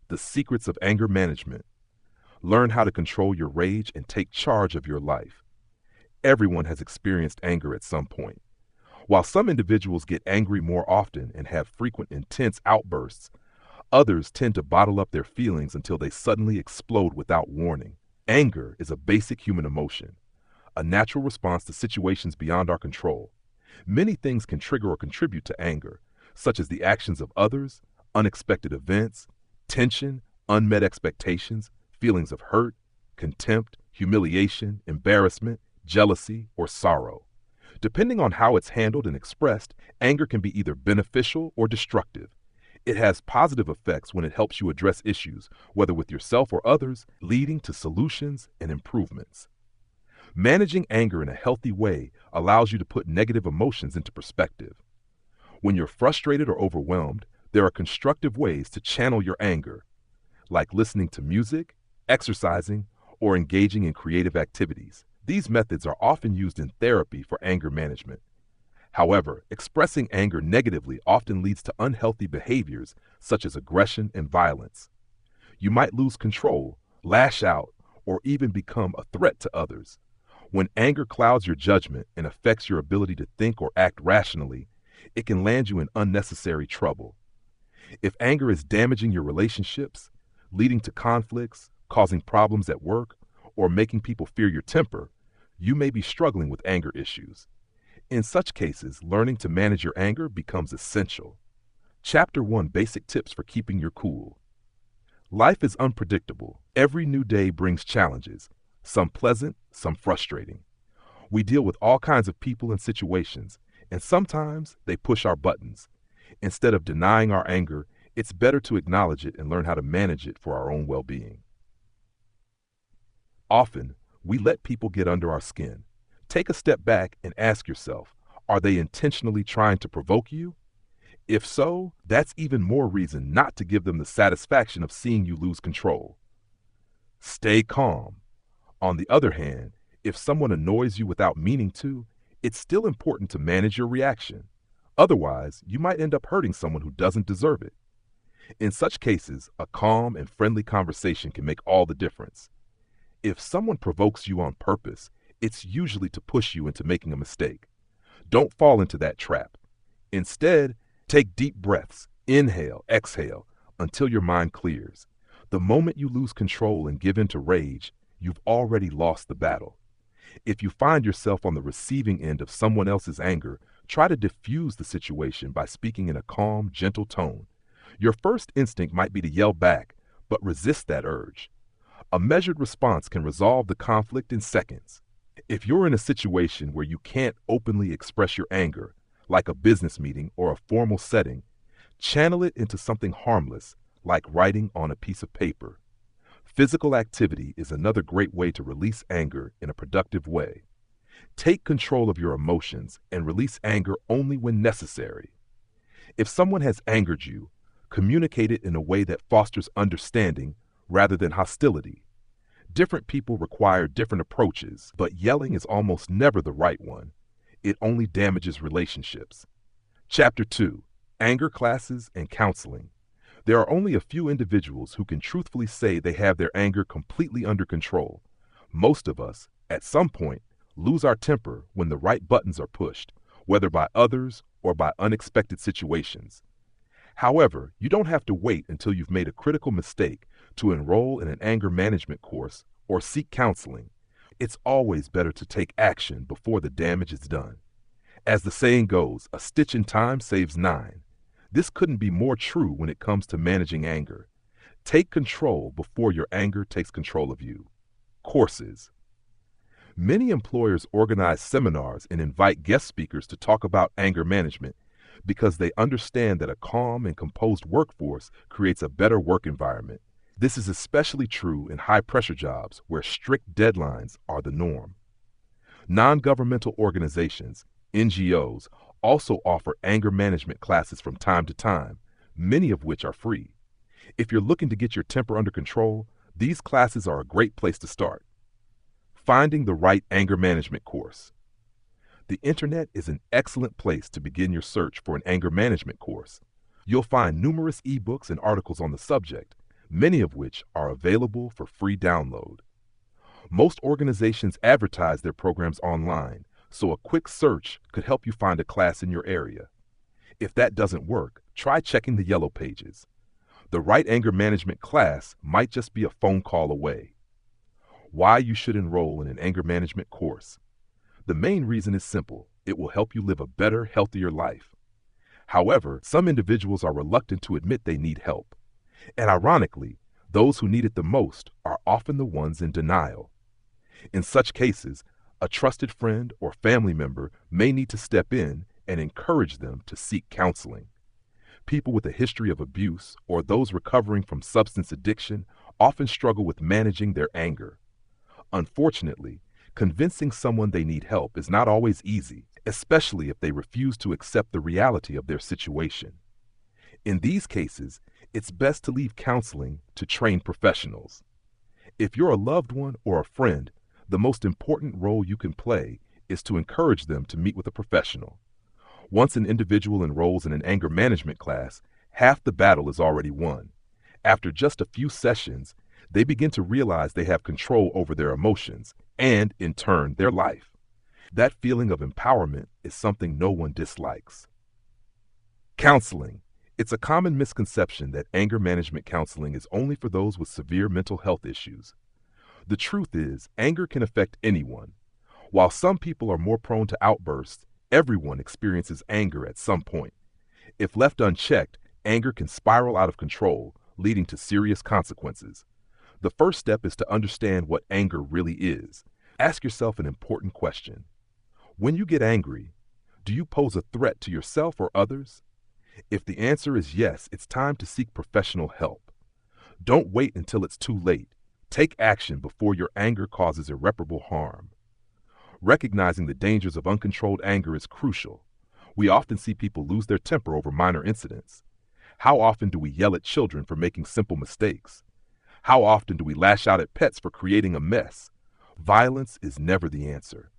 The Secrets of Anger Management. Learn how to control your rage and take charge of your life. Everyone has experienced anger at some point. While some individuals get angry more often and have frequent intense outbursts, others tend to bottle up their feelings until they suddenly explode without warning. Anger is a basic human emotion, a natural response to situations beyond our control. Many things can trigger or contribute to anger, such as the actions of others, unexpected events, tension, unmet expectations, feelings of hurt, contempt, humiliation, embarrassment, jealousy, or sorrow. Depending on how it's handled and expressed, anger can be either beneficial or destructive. It has positive effects when it helps you address issues, whether with yourself or others, leading to solutions and improvements. Managing anger in a healthy way allows you to put negative emotions into perspective. When you're frustrated or overwhelmed, there are constructive ways to channel your anger, like listening to music, exercising, or engaging in creative activities. These methods are often used in therapy for anger management. However, expressing anger negatively often leads to unhealthy behaviors such as aggression and violence. You might lose control, lash out, or even become a threat to others. When anger clouds your judgment and affects your ability to think or act rationally, it can land you in unnecessary trouble. If anger is damaging your relationships, leading to conflicts, causing problems at work, or making people fear your temper, you may be struggling with anger issues. In such cases, learning to manage your anger becomes essential. Chapter 1: Basic Tips for Keeping Your Cool. Life is unpredictable. Every new day brings challenges, some pleasant, some frustrating. We deal with all kinds of people and situations, and sometimes they push our buttons. Instead of denying our anger, it's better to acknowledge it and learn how to manage it for our own well-being. Often, we let people get under our skin. Take a step back and ask yourself, are they intentionally trying to provoke you? If so, that's even more reason not to give them the satisfaction of seeing you lose control. Stay calm. On the other hand, if someone annoys you without meaning to, it's still important to manage your reaction. Otherwise, you might end up hurting someone who doesn't deserve it. In such cases, a calm and friendly conversation can make all the difference. If someone provokes you on purpose, it's usually to push you into making a mistake. Don't fall into that trap. Instead, take deep breaths, inhale, exhale, until your mind clears. The moment you lose control and give in to rage, you've already lost the battle. If you find yourself on the receiving end of someone else's anger, try to diffuse the situation by speaking in a calm, gentle tone. Your first instinct might be to yell back, but resist that urge. A measured response can resolve the conflict in seconds. If you're in a situation where you can't openly express your anger, like a business meeting or a formal setting, channel it into something harmless, like writing on a piece of paper. Physical activity is another great way to release anger in a productive way. Take control of your emotions and release anger only when necessary. If someone has angered you, communicate it in a way that fosters understanding rather than hostility. Different people require different approaches, but yelling is almost never the right one. It only damages relationships. Chapter 2: Anger Classes and Counseling. There are only a few individuals who can truthfully say they have their anger completely under control. Most of us, at some point, lose our temper when the right buttons are pushed, whether by others or by unexpected situations. However, you don't have to wait until you've made a critical mistake to enroll in an anger management course or seek counseling. It's always better to take action before the damage is done. As the saying goes, a stitch in time saves 9. This couldn't be more true when it comes to managing anger. Take control before your anger takes control of you. Courses. Many employers organize seminars and invite guest speakers to talk about anger management because they understand that a calm and composed workforce creates a better work environment. This is especially true in high-pressure jobs where strict deadlines are the norm. Non-governmental organizations, NGOs, also offer anger management classes from time to time, many of which are free. If you're looking to get your temper under control, these classes are a great place to start. Finding the right anger management course. The internet is an excellent place to begin your search for an anger management course. You'll find numerous ebooks and articles on the subject, many of which are available for free download. Most organizations advertise their programs online, so a quick search could help you find a class in your area. If that doesn't work, try checking the yellow pages. The right anger management class might just be a phone call away. Why you should enroll in an anger management course. The main reason is simple. It will help you live a better, healthier life. However, some individuals are reluctant to admit they need help. And ironically, those who need it the most are often the ones in denial. In such cases, a trusted friend or family member may need to step in and encourage them to seek counseling. People with a history of abuse or those recovering from substance addiction often struggle with managing their anger. Unfortunately, convincing someone they need help is not always easy, especially if they refuse to accept the reality of their situation. In these cases, it's best to leave counseling to trained professionals. If you're a loved one or a friend, the most important role you can play is to encourage them to meet with a professional. Once an individual enrolls in an anger management class, half the battle is already won. After just a few sessions, they begin to realize they have control over their emotions and, in turn, their life. That feeling of empowerment is something no one dislikes. Counseling. It's a common misconception that anger management counseling is only for those with severe mental health issues. The truth is, anger can affect anyone. While some people are more prone to outbursts, everyone experiences anger at some point. If left unchecked, anger can spiral out of control, leading to serious consequences. The first step is to understand what anger really is. Ask yourself an important question. When you get angry, do you pose a threat to yourself or others? If the answer is yes, it's time to seek professional help. Don't wait until it's too late. Take action before your anger causes irreparable harm. Recognizing the dangers of uncontrolled anger is crucial. We often see people lose their temper over minor incidents. How often do we yell at children for making simple mistakes? How often do we lash out at pets for creating a mess? Violence is never the answer.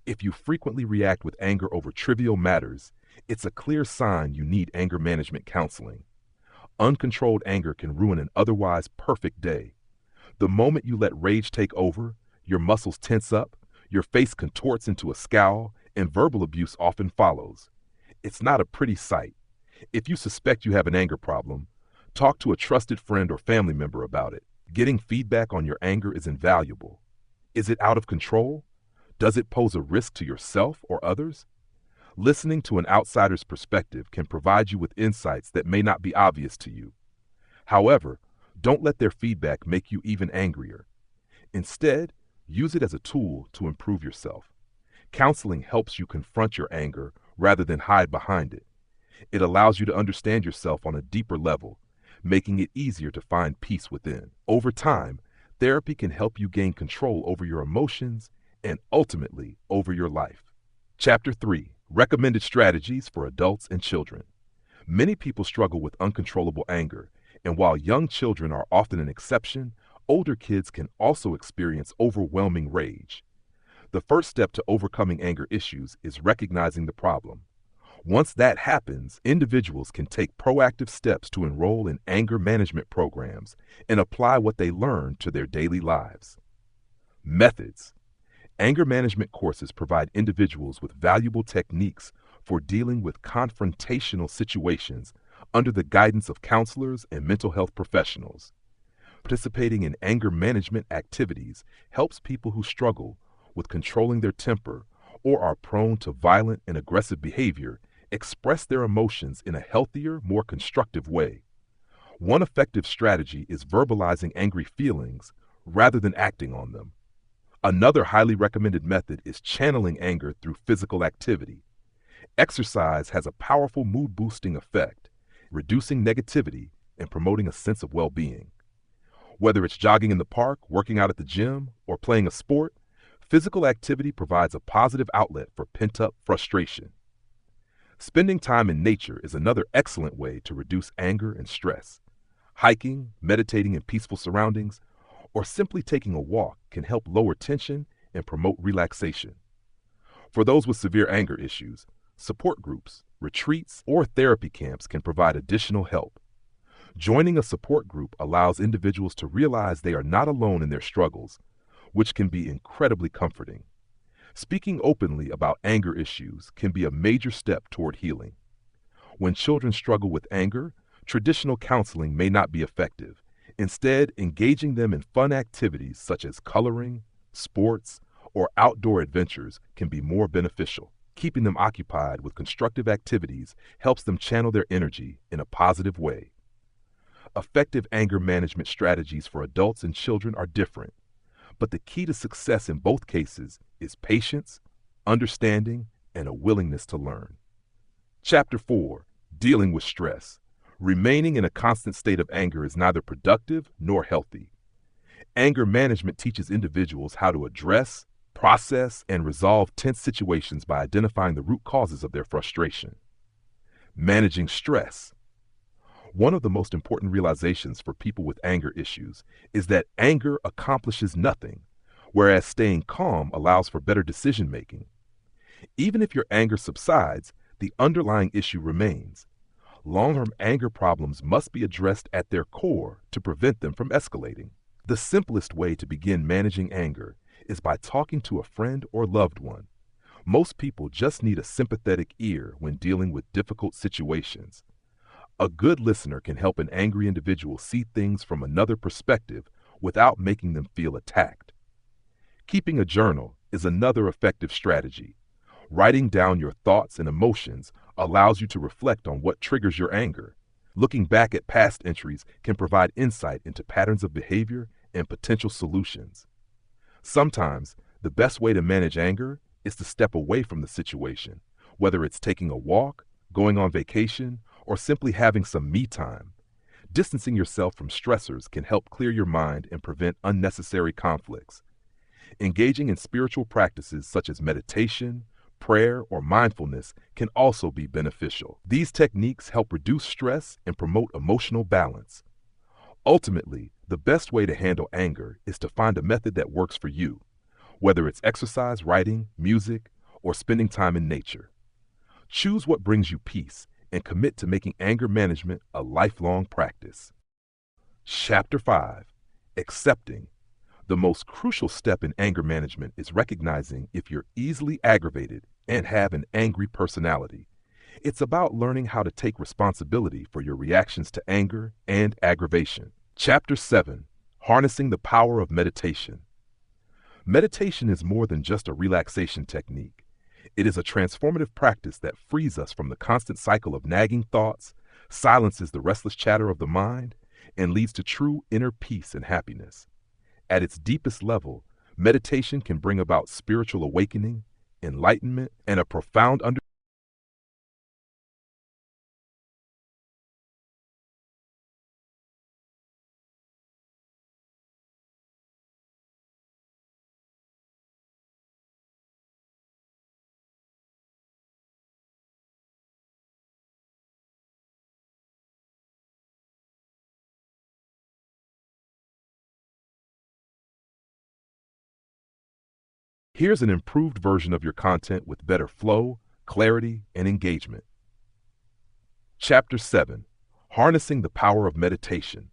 If you frequently react with anger over trivial matters, it's a clear sign you need anger management counseling. Uncontrolled anger can ruin an otherwise perfect day. The moment you let rage take over, your muscles tense up, your face contorts into a scowl, and verbal abuse often follows. It's not a pretty sight. If you suspect you have an anger problem, talk to a trusted friend or family member about it. Getting feedback on your anger is invaluable. Is it out of control? Does it pose a risk to yourself or others? Listening to an outsider's perspective can provide you with insights that may not be obvious to you. However, don't let their feedback make you even angrier. Instead, use it as a tool to improve yourself. Counseling helps you confront your anger rather than hide behind it. It allows you to understand yourself on a deeper level, making it easier to find peace within. Over time, therapy can help you gain control over your emotions and ultimately over your life. Chapter 3. Recommended strategies for adults and children. Many people struggle with uncontrollable anger, and while young children are often an exception, older kids can also experience overwhelming rage. The first step to overcoming anger issues is recognizing the problem. Once that happens, individuals can take proactive steps to enroll in anger management programs and apply what they learn to their daily lives. Methods. Anger management courses provide individuals with valuable techniques for dealing with confrontational situations under the guidance of counselors and mental health professionals. Participating in anger management activities helps people who struggle with controlling their temper or are prone to violent and aggressive behavior express their emotions in a healthier, more constructive way. One effective strategy is verbalizing angry feelings rather than acting on them. Another highly recommended method is channeling anger through physical activity. Exercise has a powerful mood-boosting effect, reducing negativity and promoting a sense of well-being. Whether it's jogging in the park, working out at the gym, or playing a sport, physical activity provides a positive outlet for pent-up frustration. Spending time in nature is another excellent way to reduce anger and stress. Hiking, meditating in peaceful surroundings, or simply taking a walk can help lower tension and promote relaxation. For those with severe anger issues, support groups, retreats, or therapy camps can provide additional help. Joining a support group allows individuals to realize they are not alone in their struggles, which can be incredibly comforting. Speaking openly about anger issues can be a major step toward healing. When children struggle with anger, traditional counseling may not be effective. Instead, engaging them in fun activities such as coloring, sports, or outdoor adventures can be more beneficial. Keeping them occupied with constructive activities helps them channel their energy in a positive way. Effective anger management strategies for adults and children are different, but the key to success in both cases is patience, understanding, and a willingness to learn. Chapter 4: Dealing with Stress. Remaining in a constant state of anger is neither productive nor healthy. Anger management teaches individuals how to address, process, and resolve tense situations by identifying the root causes of their frustration. Managing stress. One of the most important realizations for people with anger issues is that anger accomplishes nothing, whereas staying calm allows for better decision making. Even if your anger subsides, the underlying issue remains. Long-term anger problems must be addressed at their core to prevent them from escalating. The simplest way to begin managing anger is by talking to a friend or loved one. Most people just need a sympathetic ear when dealing with difficult situations. A good listener can help an angry individual see things from another perspective without making them feel attacked. Keeping a journal is another effective strategy. Writing down your thoughts and emotions allows you to reflect on what triggers your anger. Looking back at past entries can provide insight into patterns of behavior and potential solutions. Sometimes, the best way to manage anger is to step away from the situation, whether it's taking a walk, going on vacation, or simply having some me time. Distancing yourself from stressors can help clear your mind and prevent unnecessary conflicts. Engaging in spiritual practices such as meditation, prayer, or mindfulness can also be beneficial. These techniques help reduce stress and promote emotional balance. Ultimately, the best way to handle anger is to find a method that works for you, whether it's exercise, writing, music, or spending time in nature. Choose what brings you peace and commit to making anger management a lifelong practice. Chapter 5: Accepting. The most crucial step in anger management is recognizing if you're easily aggravated and have an angry personality. It's about learning how to take responsibility for your reactions to anger and aggravation. Chapter 7: Harnessing the Power of Meditation. Meditation is more than just a relaxation technique. It is a transformative practice that frees us from the constant cycle of nagging thoughts, silences the restless chatter of the mind, and leads to true inner peace and happiness. At its deepest level, meditation can bring about spiritual awakening, enlightenment, and a profound understanding. Here's an improved version of your content with better flow, clarity, and engagement. Chapter 7: Harnessing the Power of Meditation.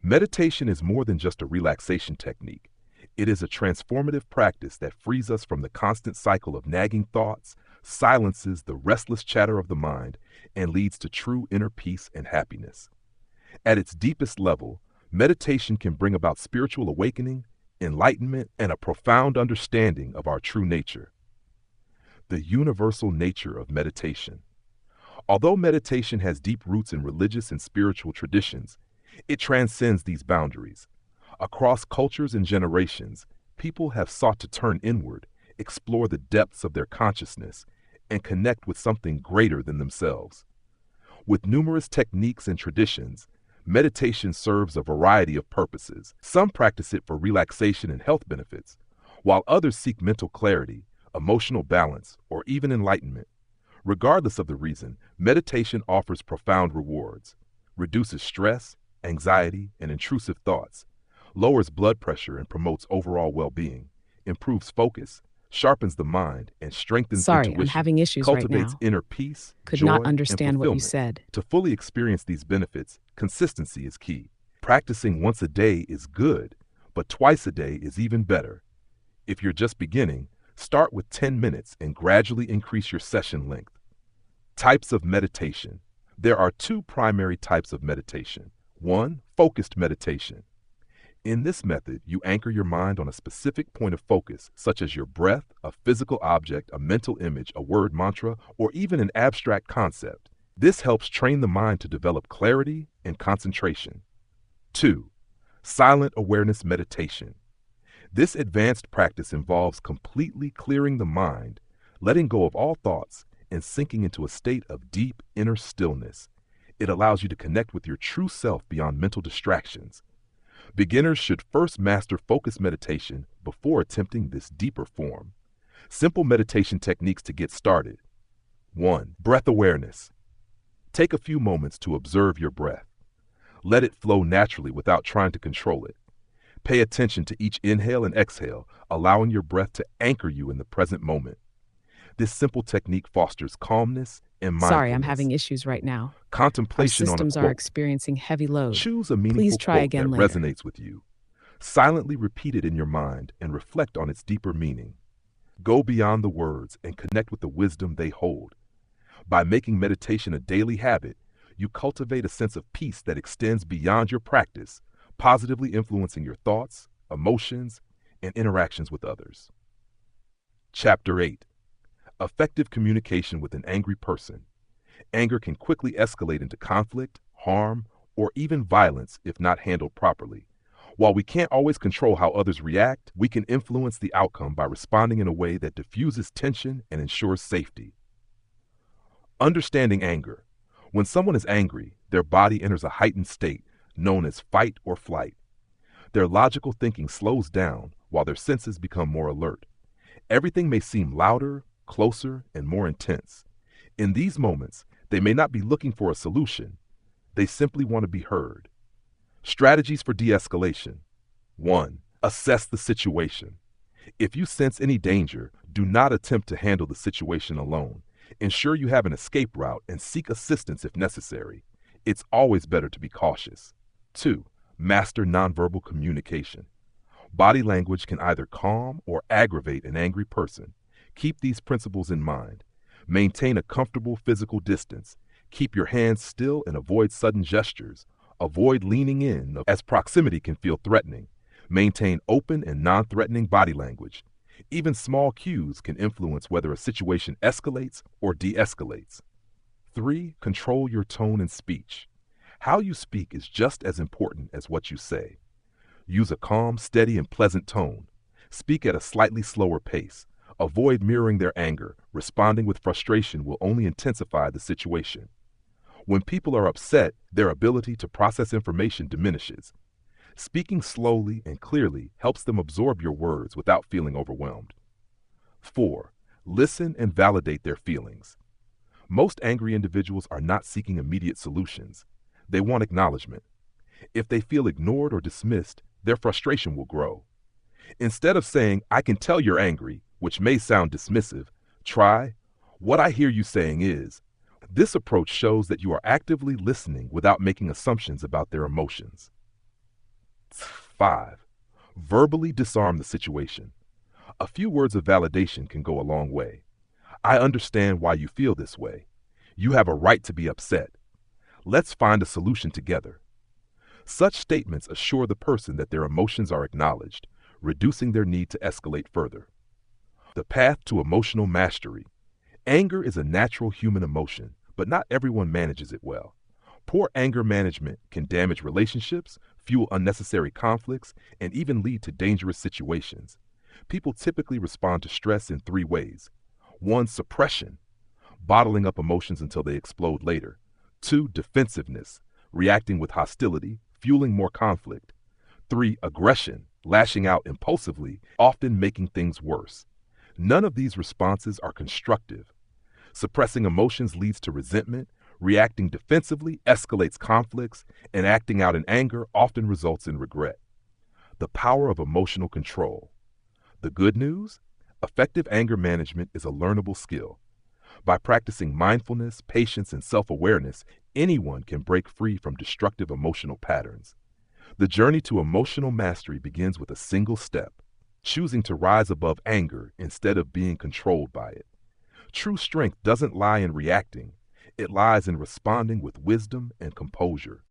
Meditation is more than just a relaxation technique. It is a transformative practice that frees us from the constant cycle of nagging thoughts, silences the restless chatter of the mind, and leads to true inner peace and happiness. At its deepest level, meditation can bring about spiritual awakening, enlightenment, and a profound understanding of our true nature. The universal nature of meditation. Although meditation has deep roots in religious and spiritual traditions, it transcends these boundaries. Across cultures and generations, people have sought to turn inward, explore the depths of their consciousness, and connect with something greater than themselves. With numerous techniques and traditions, meditation serves a variety of purposes. Some practice it for relaxation and health benefits, while others seek mental clarity, emotional balance, or even enlightenment. Regardless of the reason, meditation offers profound rewards, reduces stress, anxiety, and intrusive thoughts, lowers blood pressure and promotes overall well-being, improves focus, sharpens the mind, and strengthens Sorry, I'm intuition, having issues right cultivates now. inner peace, Could not joy, and understand what you fulfillment. said. To fully experience these benefits, consistency is key. Practicing once a day is good, but twice a day is even better. If you're just beginning, start with 10 minutes and gradually increase your session length. Types of meditation. There are two primary types of meditation. One, focused meditation. In this method, you anchor your mind on a specific point of focus, such as your breath, a physical object, a mental image, a word mantra, or even an abstract concept. This helps train the mind to develop clarity and concentration. 2. Silent awareness meditation. This advanced practice involves completely clearing the mind, letting go of all thoughts, and sinking into a state of deep inner stillness. It allows you to connect with your true self beyond mental distractions. Beginners should first master focused meditation before attempting this deeper form. Simple meditation techniques to get started. 1. Breath awareness. Take a few moments to observe your breath. Let it flow naturally without trying to control it. Pay attention to each inhale and exhale, allowing your breath to anchor you in the present moment. This simple technique fosters calmness and mindfulness. Sorry, I'm having issues right now. Our Contemplation on a systems are quote. experiencing heavy load. Choose a meaningful Please try quote again that later. resonates with you. Silently repeat it in your mind and reflect on its deeper meaning. Go beyond the words and connect with the wisdom they hold. By making meditation a daily habit, you cultivate a sense of peace that extends beyond your practice, positively influencing your thoughts, emotions, and interactions with others. Chapter 8. Effective communication with an angry person. Anger can quickly escalate into conflict, harm, or even violence if not handled properly. While we can't always control how others react, we can influence the outcome by responding in a way that diffuses tension and ensures safety. Understanding anger. When someone is angry, their body enters a heightened state known as fight or flight. Their logical thinking slows down while their senses become more alert. Everything may seem louder, closer, and more intense. In these moments, they may not be looking for a solution. They simply want to be heard. Strategies for de-escalation. 1. Assess the situation. If you sense any danger, do not attempt to handle the situation alone. Ensure you have an escape route and seek assistance if necessary. It's always better to be cautious. 2. Master nonverbal communication. Body language can either calm or aggravate an angry person. Keep these principles in mind. Maintain a comfortable physical distance. Keep your hands still and avoid sudden gestures. Avoid leaning in, as proximity can feel threatening. Maintain open and non-threatening body language. Even small cues can influence whether a situation escalates or de-escalates. 3. Control your tone and speech. How you speak is just as important as what you say. Use a calm, steady, and pleasant tone. Speak at a slightly slower pace. Avoid mirroring their anger. Responding with frustration will only intensify the situation. When people are upset, their ability to process information diminishes. Speaking slowly and clearly helps them absorb your words without feeling overwhelmed. 4. Listen and validate their feelings. Most angry individuals are not seeking immediate solutions. They want acknowledgement. If they feel ignored or dismissed, their frustration will grow. Instead of saying, "I can tell you're angry," which may sound dismissive, try, "What I hear you saying is." This approach shows that you are actively listening without making assumptions about their emotions. 5. Verbally disarm the situation. A few words of validation can go a long way. "I understand why you feel this way. You have a right to be upset. Let's find a solution together." Such statements assure the person that their emotions are acknowledged, reducing their need to escalate further. The path to emotional mastery. Anger is a natural human emotion, but not everyone manages it well. Poor anger management can damage relationships, fuel unnecessary conflicts, and even lead to dangerous situations. People typically respond to stress in 3 ways. 1. Suppression, bottling up emotions until they explode later. 2. Defensiveness, reacting with hostility, fueling more conflict. 3. Aggression, lashing out impulsively, often making things worse. None of these responses are constructive. Suppressing emotions leads to resentment, reacting defensively escalates conflicts, and acting out in anger often results in regret. The power of emotional control. The good news? Effective anger management is a learnable skill. By practicing mindfulness, patience, and self-awareness, anyone can break free from destructive emotional patterns. The journey to emotional mastery begins with a single step, choosing to rise above anger instead of being controlled by it. True strength doesn't lie in reacting, it lies in responding with wisdom and composure.